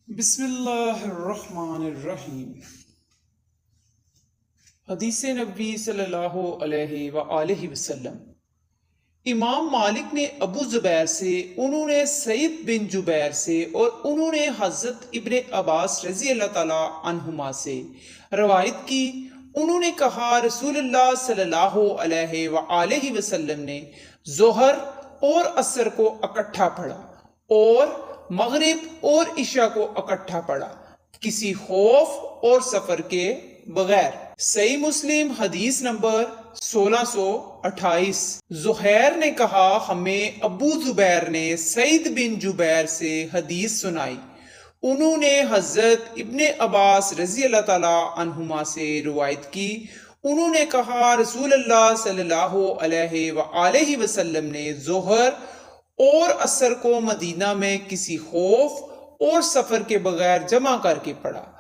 بسم اللہ الرحمن الرحیم۔ حدیث نبی صلی اللہ علیہ وآلہ وسلم۔ امام مالک نے ابو زبیر سے، انہوں نے سعید بن جبیر سے اور انہوں نے حضرت ابن عباس رضی اللہ تعالی عنہما سے روایت کی۔ انہوں نے کہا رسول اللہ صلی اللہ علیہ وآلہ وسلم نے ظہر اور عصر کو اکٹھا پڑھا اور مغرب اور عشاء کو اکٹھا پڑھا، کسی خوف اور سفر کے بغیر۔ صحیح مسلم حدیث نمبر 1628۔ زہیر نے کہا ہمیں ابو زبیر نے سعید بن جبیر سے حدیث سنائی، انہوں نے حضرت ابن عباس رضی اللہ تعالی عنہما سے روایت کی۔ انہوں نے کہا رسول اللہ صلی اللہ علیہ وآلہ وسلم نے ظہر اور عصر کو مدینہ میں کسی خوف اور سفر کے بغیر جمع کر کے پڑھا۔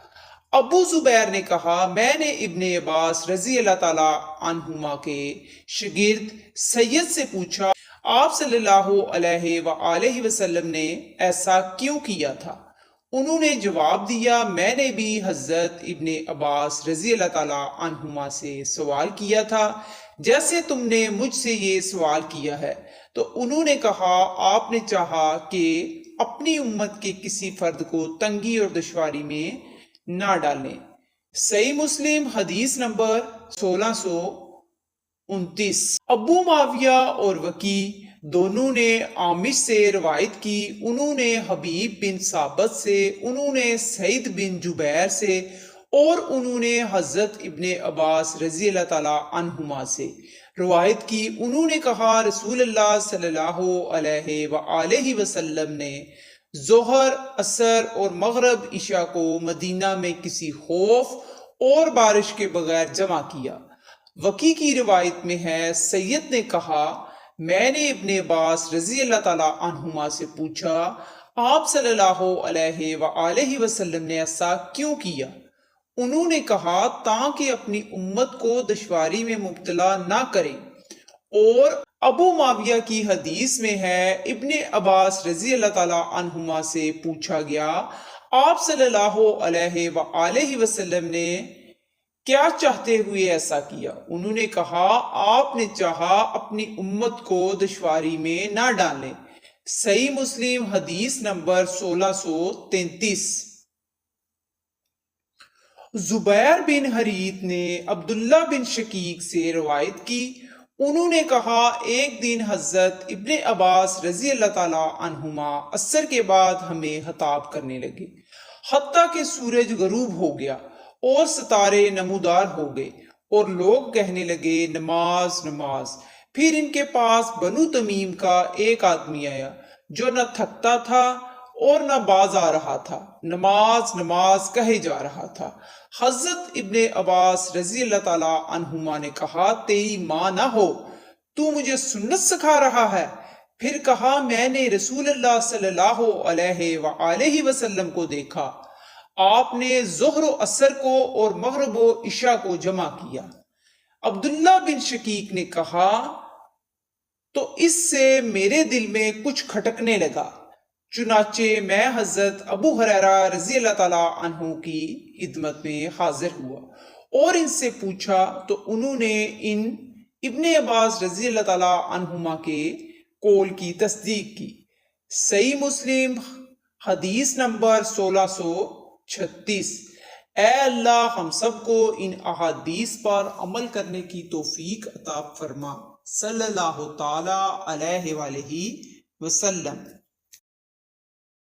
ابو زبیر نے کہا میں نے ابن عباس رضی اللہ تعالی عنہما کے شاگرد سید سے پوچھا آپ صلی اللہ علیہ وآلہ وسلم نے ایسا کیوں کیا تھا؟ انہوں نے جواب دیا میں نے بھی حضرت ابن عباس رضی اللہ تعالی عنہما سے سوال کیا تھا جیسے تم نے مجھ سے یہ سوال کیا ہے۔ تو انہوں نے کہا آپ نے چاہا کہ اپنی امت کے کسی فرد کو تنگی اور دشواری میں نہ ڈالیں۔ صحیح مسلم حدیث نمبر 1629۔ ابو معاویہ اور وکی دونوں نے عامش سے روایت کی، انہوں نے حبیب بن ثابت سے، انہوں نے سعید بن جبیر سے اور انہوں نے حضرت ابن عباس رضی اللہ تعالی عنہما سے روایت کی۔ انہوں نے کہا رسول اللہ صلی اللہ علیہ وآلہ وسلم نے ظہر، عصر اور مغرب عشاء کو مدینہ میں کسی خوف اور بارش کے بغیر جمع کیا۔ وکی کی روایت میں ہے سید نے کہا میں نے ابن عباس رضی اللہ تعالی عنہما سے پوچھا آپ صلی اللہ علیہ وآلہ وسلم نے ایسا کیوں کیا؟ انہوں نے کہا تاکہ اپنی امت کو دشواری میں مبتلا نہ کریں۔ اور ابو معاویہ کی حدیث میں ہے ابن عباس رضی اللہ تعالی عنہما سے پوچھا گیا آپ صلی اللہ علیہ وآلہ وسلم نے کیا چاہتے ہوئے ایسا کیا؟ انہوں نے کہا آپ نے چاہا اپنی امت کو دشواری میں نہ ڈالیں۔ صحیح مسلم حدیث نمبر 1633۔ زبیر بن حریت نے عبداللہ بن شقیق سے روایت کی، انہوں نے کہا ایک دن حضرت ابن عباس رضی اللہ تعالی عنہما عصر کے بعد ہمیں خطاب کرنے لگے حتیٰ کہ سورج غروب ہو گیا اور ستارے نمودار ہو گئے اور لوگ کہنے لگے نماز نماز۔ پھر ان کے پاس بنو تمیم کا ایک آدمی آیا جو نہ تھکتا تھا اور نہ باز آ رہا تھا، نماز نماز کہے جا رہا تھا۔ حضرت ابن عباس رضی اللہ تعالی عنہما نے کہا تیری ماں نہ ہو، تو مجھے سنت سکھا رہا ہے؟ پھر کہا میں نے رسول اللہ صلی اللہ علیہ وآلہ وسلم کو دیکھا، آپ نے ظہر و عصر کو اور مغرب و عشاء کو جمع کیا۔ عبداللہ بن شقیق نے کہا تو اس سے میرے دل میں کچھ کھٹکنے لگا، چنانچہ میں حضرت ابو ہریرہ رضی اللہ تعالی عنہ کی خدمت میں حاضر ہوا اور ان سے پوچھا تو انہوں نے ان ابن عباس رضی اللہ تعالی عنہما کے قول کی تصدیق کی۔ صحیح مسلم حدیث نمبر 1636۔ اے اللہ ہم سب کو ان احادیث پر عمل کرنے کی توفیق عطا فرما۔ صلی اللہ تعالی علیہ وآلہ وسلم۔